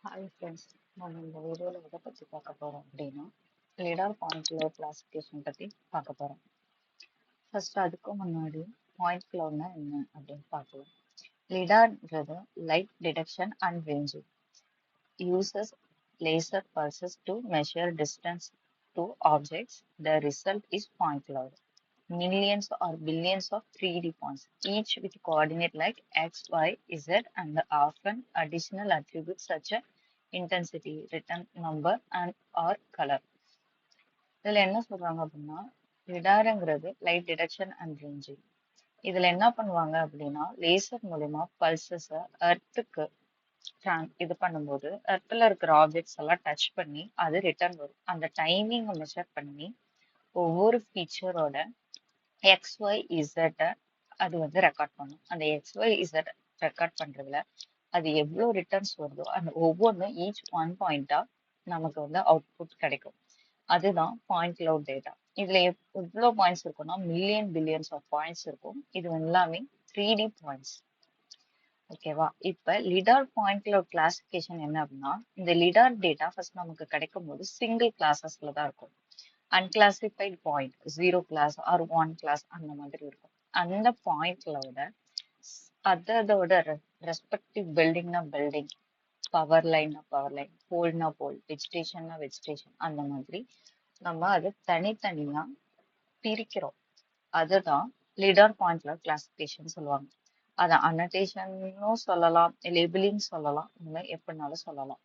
Hi friends, நம்ம இந்த வீடியோவில் எதை பற்றி பார்க்க போகிறோம் அப்படின்னா லிடார் பாயிண்ட் கிளவுட் கிளாசிஃபிகேஷன் பற்றி பார்க்க போகிறோம். ஃபர்ஸ்ட் அதுக்கு முன்னாடி பாயிண்ட் கிளவுட்னா என்ன அப்படின்னு பார்க்கலாம். லிடார்ன்றது light detection and ranging uses laser pulses to measure distance to objects. The result is point cloud. Millions or billions of 3D points, each with coordinate like x, y, z, and often additional attributes such as intensity, return number, and or color. இதுல என்ன சொல்றாங்க அப்படின்னா லிடாருங்கிறது light detection and ranging. இதுல என்ன பண்ணுவாங்க அப்படின்னா laser மூலமா பல்சஸ எர்த்துக்கு இது பண்ணும்போது எர்த்ல இருக்கிற ஆப்ஜெக்ட்ஸ் எல்லாம் டச் பண்ணி அது ரிட்டர்ன் வரும். அந்த டைமிங்கை மெஷர் பண்ணி ஒவ்வொரு ஃபீச்சரோட எக்ஸ் ஒய் இசட்டை அது வந்து ரெக்கார்ட் பண்ணும். அந்த எக்ஸ் ஒய் இசட் ரெக்கார்ட் பண்றதுல அது எவ்வளோ ரிட்டர்ன்ஸ் வருதோ அந்த ஒவ்வொன்றும் ஈச் ஒன் பாயிண்டா நமக்கு வந்து அவுட்புட் கிடைக்கும். அதுதான் பாயிண்ட் கிளவுட் டேட்டா. இதுல எவ்வளோ பாயிண்ட்ஸ் இருக்கும்னா மில்லியன் பில்லியன்ஸ் ஆஃப் பாயிண்ட்ஸ் இருக்கும். இது எல்லாமே 3D பாயிண்ட்ஸ். ஓகேவா? இப்ப லிடார் பாயிண்ட் கிளவுட் கிளாசிஃபிகேஷன் என்ன அப்படின்னா இந்த லிடார் டேட்டா ஃபர்ஸ்ட் நமக்கு கிடைக்கும் போது சிங்கிள் கிளாஸஸ்ல தான் இருக்கும். Unclassified point 0 class or 1 class அந்த மாதிரி இருக்கும். அந்த பாயிண்ட்லோட அதோட ரெஸ்பெக்டிவ் பில்டிங்னா பில்டிங், பவர் லைன்னா பவர் லைன், போல்னா போல், வெஜிடேஷன்னா வெஜிடேஷன், அந்த மாதிரி நம்ம அதை தனித்தனியா பிரிக்கிறோம். அதுதான் லிடார் பாயிண்ட்ல கிளாசிஃபிகேஷன் சொல்லுவாங்க. அதை அனடேஷனும் சொல்லலாம், லேபிளிங் சொல்லலாம், இந்த மாதிரி எப்படினாலும் சொல்லலாம்.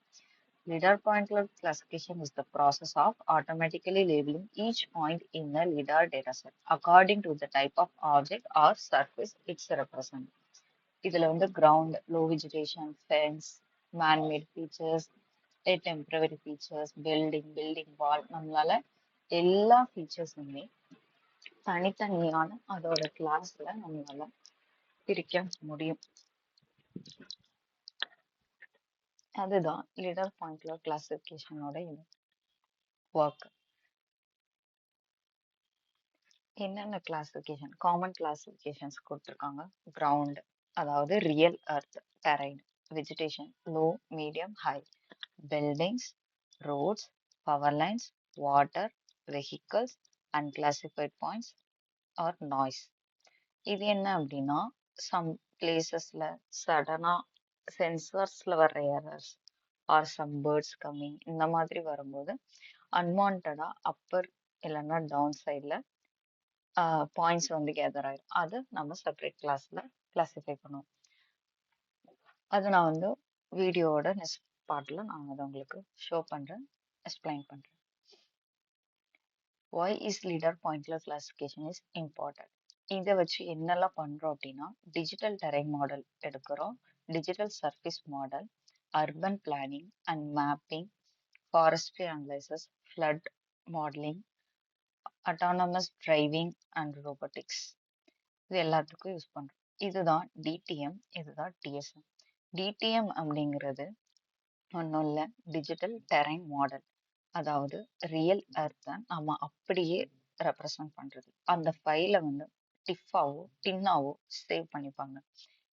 LiDAR point cloud classification is the process of automatically labeling each point in a LiDAR dataset according to the type of object or surface it's represent. இதுல வந்து ground, low vegetation, fence, man-made features, temporary features, building wall, நம்மளால எல்லா ஃபீச்சர்ஸுமே தனித்தனியான அதோட கிளாஸ்ல நம்மளால பிரிக்க முடியும். அதுதான் LiDAR point cloud classificationோட ஒர்க். என்னென்ன கிளாசிஃபிகேஷன் காமன் கிளாசிஃபிகேஷன்ஸ் கொடுத்துருக்காங்க. கிரவுண்ட் அதாவது real earth terrain, vegetation low medium high, buildings, roads, power lines, water, vehicles, unclassified points or noise. இது என்ன அப்படின்னா சம் பிளேசஸ்ல சடனா சென்சர்ஸ்ல வர்ற errors or some birds coming இந்த மாதிரி வரும்போது அன்வான்டா அப்பர் இல்லைன்னா டவுன் சைட்ல பாயிண்ட்ஸ் வந்து கேதர் ஆயிடும். அது நம்ம செப்பரேட் கிளாஸ்ல கிளாசிஃபை பண்ணுவோம். அது நான் வந்து வீடியோவோட நெக்ஸ்ட் பார்ட்ல நான் அதை உங்களுக்கு ஷோ பண்றேன், எக்ஸ்பிளைன் பண்றேன். Why is LiDAR point cloud classification is important? இதை வச்சு என்னெல்லாம் பண்றோம் அப்படின்னா டிஜிட்டல் டெரைன் மாடல் எடுக்கிறோம், digital surface model, urban planning and mapping, forestry analysis, flood modelling, autonomous driving and robotics, இது எல்லாத்துக்கும் யூஸ் பண்றோம். இதுதான் டிடிஎம், இதுதான் டிஎஸ்எம். டிடிஎம் அப்படிங்கிறது ஒன்றும் இல்லை, டிஜிட்டல் டெரைன் மாடல். அதாவது ரியல் எர்த்தை நம்ம அப்படியே ரெப்ரசன்ட் பண்றது. அந்த ஃபைலை வந்து டின்னாவோ சேவ் பண்ணிப்பாங்க.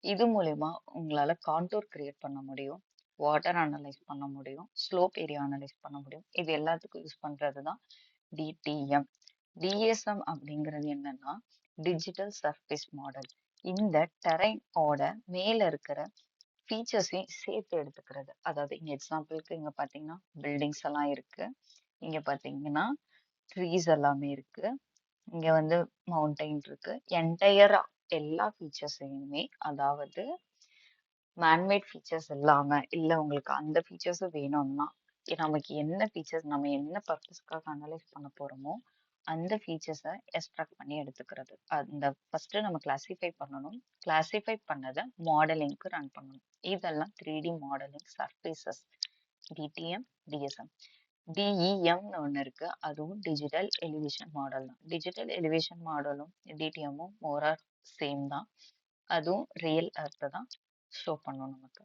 இது மூலயமா உங்களால கான்டூர் கிரியேட் பண்ண முடியும், வாட்டர் அனலைஸ் பண்ண முடியும், ஸ்லோப் ஏரியா அனலைஸ் பண்ண முடியும். இது எல்லாத்துக்கும் யூஸ் பண்றது தான் டிடிஎம். டிஎஸ்எம் அப்படிங்கிறது என்னன்னா டிஜிட்டல் சர்ஃபேஸ் மாடல். இந்த டெரைனோட மேல இருக்கிற ஃபீச்சர்ஸையும் சேர்த்து எடுத்துக்கிறது. அதாவது இங்க எக்ஸாம்பிளுக்கு இங்க பாத்தீங்கன்னா பில்டிங்ஸ் எல்லாம் இருக்கு, இங்க பாத்தீங்கன்னா ட்ரீஸ் எல்லாமே இருக்கு, இங்க வந்து மவுண்டைன் இருக்கு. என்டையரா எல்லா ஃபீச்சர்ஸையுமே, அதாவது மேன்மேட் ஃபீச்சர்ஸ் இல்லாம இல்ல உங்களுக்கு அந்த ஃபீச்சர்ஸும் வேணும்னா நமக்கு என்ன ஃபீச்சர்ஸ் நம்ம என்ன பர்பஸ்க்காக அனலைஸ் பண்ண போறோமோ அந்த ஃபீச்சர்ஸை எக்ஸ்ட்ராக்ட் பண்ணி எடுத்துக்கிறது. அந்த ஃபர்ஸ்ட் நம்ம கிளாசிஃபை பண்ணணும், கிளாசிஃபை பண்ணதை மாடலிங்க்கு ரன் பண்ணணும். இதெல்லாம் 3D modelling surfaces, DTM, DSM. டிஇஎம்னு ஒன்று இருக்கு, அதுவும் டிஜிட்டல் எலிவேஷன் மாடல் தான். டிஜிட்டல் எலிவேஷன் மாடலும் டிடிஎம்மும் மோரார் சேம் தான். அதுவும் ரியல் எர்த்தை தான் ஷோ பண்ணும் நமக்கு.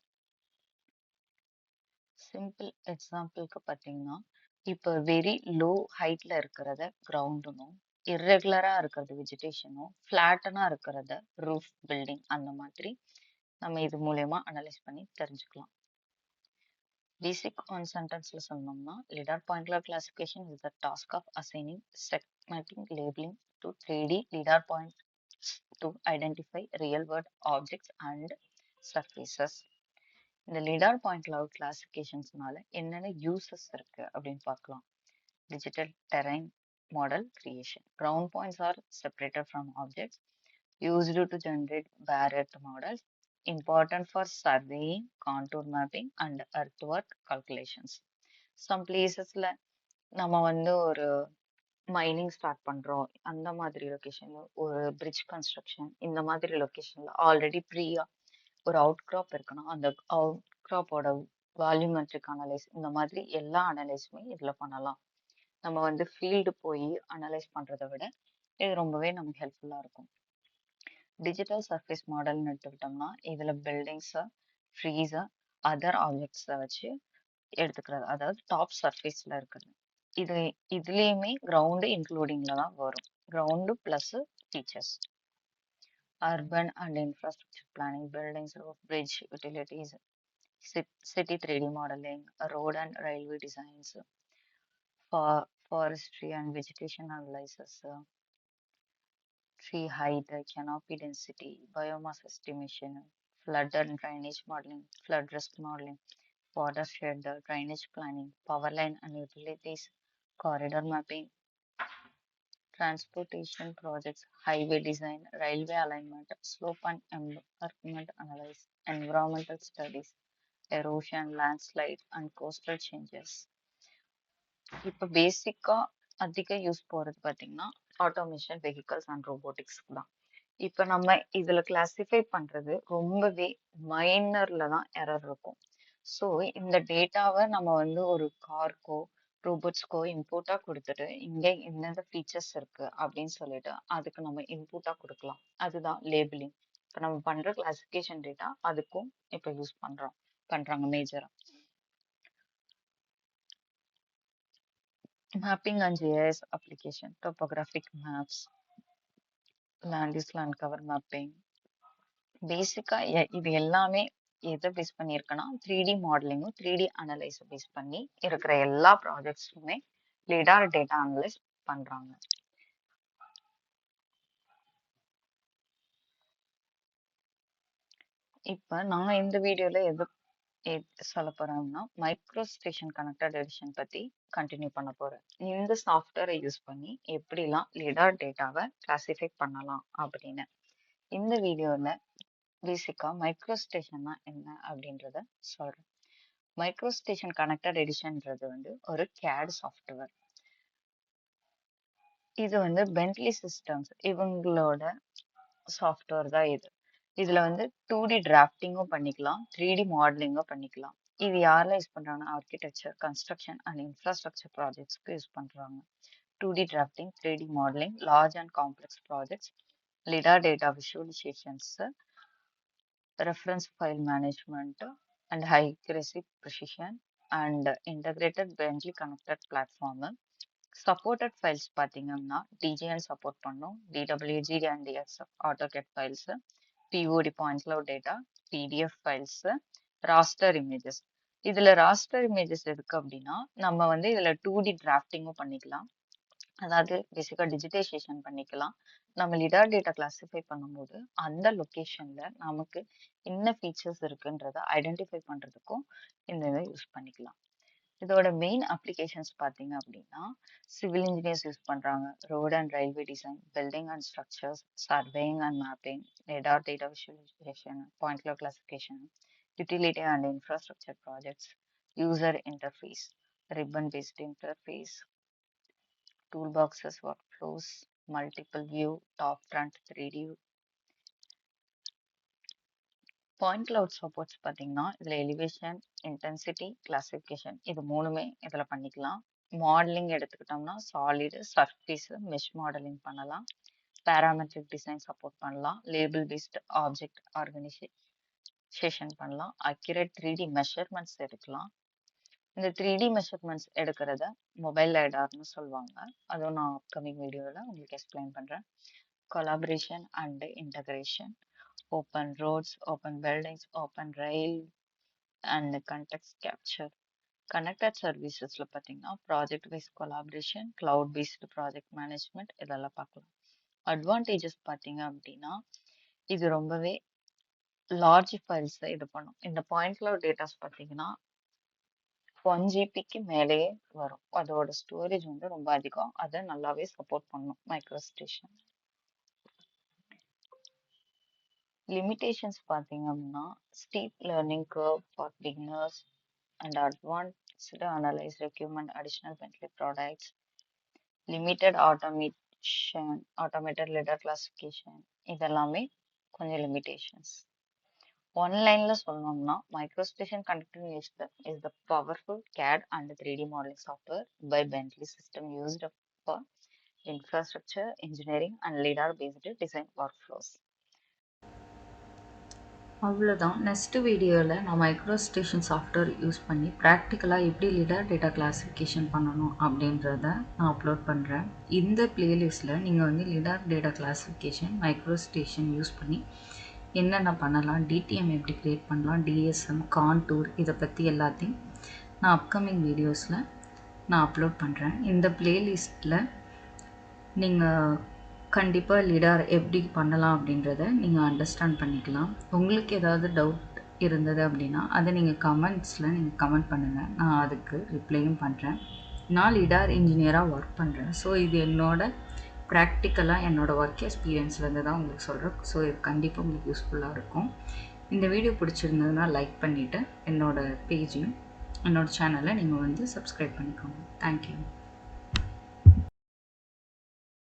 சிம்பிள் எக்ஸாம்பிளுக்கு பார்த்தீங்கன்னா இப்போ வெரி லோ ஹைட்ல இருக்கிறத கிரவுண்டுனும், இர்ரெகுலரா இருக்கிறது வெஜிடேஷனும், ஃபிளாட்டனா இருக்கிறத ரூஃப் பில்டிங், அந்த மாதிரி நம்ம இது மூலயமா அனலைஸ் பண்ணி தெரிஞ்சுக்கலாம். Basic one sentence சொல்லணும்னா lidar point cloud classification is the task of assigning, segmenting, labeling to 3D lidar points to identify real world objects and surfaces. இந்த lidar point cloud classificationsனால என்னென்ன uses இருக்கு அப்படின்னு பார்க்கலாம். Digital terrain model creation. Ground points are separated from objects used to generate bare earth models important for surveying, contour mapping and earthwork calculations. Some placesல நம்ம வந்து ஒரு mining start பண்றோம் அந்த மாதிரி லொகேஷன்ல ஒரு பிரிட்ஜ் கன்ஸ்ட்ரக்ஷன் இந்த மாதிரி லொகேஷன்ல ஆல்ரெடி ப்ரீயா ஒரு அவுட் கிராப் இருக்குன்னா அந்த அவுட் கிராப்போட வால்யூமெட்ரிக் அனலைஸ் இந்த மாதிரி எல்லா அனலைஸுமே இதுல பண்ணலாம். நம்ம வந்து ஃபீல்டு போய் அனலைஸ் பண்றதை விட இது ரொம்பவே நமக்கு ஹெல்ப்ஃபுல்லா இருக்கும். டிஜிட்டல் சர்ஃபேஸ் மாடல்னு எடுத்துக்கிட்டோம்னா இதுல பில்டிங்ஸை ட்ரீஸை அதர் ஆப்ஜெக்ட்ஸை வச்சு எடுத்துக்கிறது, அதாவது டாப் சர்ஃபேஸ்ல இருக்கிறது. இதுலயுமே கிரவுண்டு இன்க்ளூடிங்ல தான் வரும். Ground plus features. Urban and infrastructure planning, buildings, road, bridge, utilities, city 3D modeling, road and railway designs, forestry and vegetation analysis, tree height, canopy density, biomass estimation, flood and drainage modeling, flood risk modeling, watershed drainage planning, power line and utilities, corridor mapping, transportation projects, highway design, railway alignment, slope and embankment analysis, environmental studies, erosion, landslide and coastal changes. இப்போ பேசிக்கா அதிக use போறது பாத்தீங்கன்னா automation, vehicles and robotics தான். இப்போ நம்ம இதுல classify பண்றது ரொம்பவே மைனர்ல தான் எரர் இருக்கும். ஸோ இந்த டேட்டாவை நம்ம வந்து ஒரு கார்க்கோ ரோபோட்ஸ்க்கோ இன்புட்டா கொடுத்துட்டு இங்க எந்தெந்த ஃபீச்சர்ஸ் இருக்கு அப்படின்னு சொல்லிட்டு அதுக்கு நம்ம இன்புட்டா கொடுக்கலாம். அதுதான் லேபிளிங். இப்போ நம்ம பண்ற கிளாசிஃபிகேஷன் டேட்டா அதுக்கும் இப்போ யூஸ் பண்றாங்க மேஜரா. Mapping and GIS application, topographic maps, land use land cover mapping. பேசிக்கா இது எல்லாமே எதை பேஸ் பண்ணியிருக்குன்னா 3D மாடலிங்கும் 3D அனலைஸ் பேஸ் பண்ணி இருக்கிற எல்லா ப்ராஜெக்ட்ஸுமே லிடார் டேட்டா அனலைஸ் பண்றாங்க. இப்ப நான் இந்த வீடியோல எது சொல்ல போறேன்னா மைக்ரோ ஸ்டேஷன் கனெக்டட் எடிஷன் பத்தி கண்டினியூ பண்ண போறேன். இந்த சாஃப்ட்வேரை யூஸ் பண்ணி எப்படிலாம் லிடார் டேட்டாவை கிளாசிஃபை பண்ணலாம் அப்படின்னு இந்த வீடியோல பேசிக்கா மைக்ரோ ஸ்டேஷன்னா என்ன அப்படின்றத சொல்றேன். மைக்ரோ ஸ்டேஷன் கனெக்டட் எடிஷன்ன்றது வந்து ஒரு CAD சாஃப்ட்வேர். இது வந்து பென்ட்லி சிஸ்டம்ஸ் இவங்களோட சாஃப்ட்வேர் தான் இது. இதுல வந்து 2D டிராஃப்டிங்கும் பண்ணிக்கலாம், 3D மாடலிங்கும் பண்ணிக்கலாம். இது யாரெல்லாம் யூஸ் பண்றாங்கன்னா ஆர்கிடெக்சர், கன்ஸ்ட்ரக்ஷன் அண்ட் இன்ஃப்ராஸ்ட்ரக்சர் ப்ராஜெக்ட்ஸ்க்கு யூஸ் பண்றாங்க. 2D drafting, 3D modelling, large and complex projects, lidar data visualizations, reference file management, and high accuracy precision, and integrated Bentley connected platform. Supported files பார்த்தீங்கன்னா DGN support பண்ணும், DWG and DX AutoCAD files, POD point cloud data, PDF files, raster images. இதுல raster images எதுக்கு அப்படின்னா நம்ம வந்து இதுல 2D டிராஃப்டிங்கும் பண்ணிக்கலாம், அதாவது பேசிக்கா டிஜிட்டைசேஷன் பண்ணிக்கலாம். நம்ம லிடார் டேட்டா கிளாசிஃபை பண்ணும்போது அந்த லொகேஷன்ல நமக்கு என்ன ஃபீச்சர்ஸ் இருக்குன்றத ஐடென்டிஃபை பண்றதுக்கும் இந்த இதை யூஸ் பண்ணிக்கலாம். இதோட மெயின் அப்ளிகேஷன்ஸ் பார்த்தீங்க அப்படின்னா சிவில் இன்ஜினியர்ஸ் யூஸ் பண்றாங்க, road and railway design, building and structures, surveying and mapping, lidar data visualisation, point cloud classification, utility and infrastructure projects, user interface, ribbon based interface, toolboxes, workflows, multiple view, top front 3D. Point cloud supports பார்த்தீங்கன்னா இதுல elevation, intensity, classification இது மூணுமே இதுல பண்ணிக்கலாம். Modelling எடுத்துக்கிட்டோம்னா solid, surface, mesh modelling பண்ணலாம். Parametric design support பண்ணலாம். Label paste object organisation பண்ணலாம். அக்யூரேட் 3D மெஷர்மெண்ட்ஸ் எடுக்கலாம். இந்த 3D மெஷர்மெண்ட்ஸ் எடுக்கிறத மொபைல் லைடார்னு சொல்லுவாங்க. அதுவும் நான் அப்கமிங் வீடியோவில் உங்களுக்கு எக்ஸ்பிளைன் பண்ணுறேன். Collaboration and integration, open roads, open buildings, open rail, and context capture. Connected சர்வீசஸ்ல பார்த்தீங்கன்னா project wise collaboration, cloud based project management இதெல்லாம் பார்க்கலாம். அட்வான்டேஜஸ் பார்த்தீங்க அப்படின்னா இது ரொம்பவே லார்ஜ் ஃபைல்ஸ் இது பண்ணும். இந்த பாயிண்ட் கிளவுட் டேட்டாஸ் பார்த்தீங்கன்னா 1 ஜிபிக்கு மேலேயே வரும். அதோட ஸ்டோரேஜ் வந்து ரொம்ப அதிகம். அதை நல்லாவே சப்போர்ட் பண்ணும் மைக்ரோ ஸ்டேஷன். லிமிடேஷன்ஸ் பார்த்தீங்க அப்படின்னா steep learning curve for beginners and advanced analyse requirement additional Bentley products, limited automated leader classification இதெல்லாமே கொஞ்சம் லிமிடேஷன்ஸ். ஒன்லைன்ல சொல்லணும்னா மைக்ரோஸ்டேஷன் conducting is the powerful CAD and 3D modeling software by Bentley system used for infrastructure engineering and LiDAR based design workflows. அவ்வளோதான். Next வீடியோவில் நான் மைக்ரோஸ்டேஷன் software use பண்ணி ப்ராக்டிக்கலாக எப்படி lidar data classification பண்ணணும் அப்படின்றத நான் அப்லோட் பண்ணுறேன். இந்த பிளேலிஸ்ட்டில் நீங்கள் வந்து லிடார் டேட்டா கிளாஸிஃபிகேஷன் மைக்ரோஸ்டேஷன் யூஸ் பண்ணி என்னென்ன பண்ணலாம், டிடிஎம் எப்படி க்ரியேட் பண்ணலாம், டிஎஸ்எம், கான்டூர் இதை பற்றி எல்லாத்தையும் நான் அப்கமிங் வீடியோஸில் நான் அப்லோட் பண்ணுறேன். இந்த பிளேலிஸ்ட்டில் நீங்கள் கண்டிப்பாக லிடார் எப்படி பண்ணலாம் அப்படின்றத நீங்கள் அண்டர்ஸ்டாண்ட் பண்ணிக்கலாம். உங்களுக்கு ஏதாவது டவுட் இருந்தது அப்படின்னா அதை நீங்கள் கமெண்ட்ஸில் நீங்கள் கமெண்ட் பண்ணுங்கள். நான் அதுக்கு ரிப்ளையும் பண்ணுறேன். நான் லிடார் இன்ஜினியராக ஒர்க் பண்ணுறேன். ஸோ இது ப்ராக்டிக்கலாக என்னோடய ஒர்க் எக்ஸ்பீரியன்ஸ்லேருந்து தான் உங்களுக்கு சொல்கிறேன். ஸோ இது கண்டிப்பாக உங்களுக்கு யூஸ்ஃபுல்லாக இருக்கும். இந்த வீடியோ பிடிச்சிருந்ததுன்னா லைக் பண்ணிவிட்டு என்னோடய பேஜையும் என்னோடய சேனலை நீங்கள் வந்து சப்ஸ்கிரைப் பண்ணிக்கோங்க. தேங்க்யூ.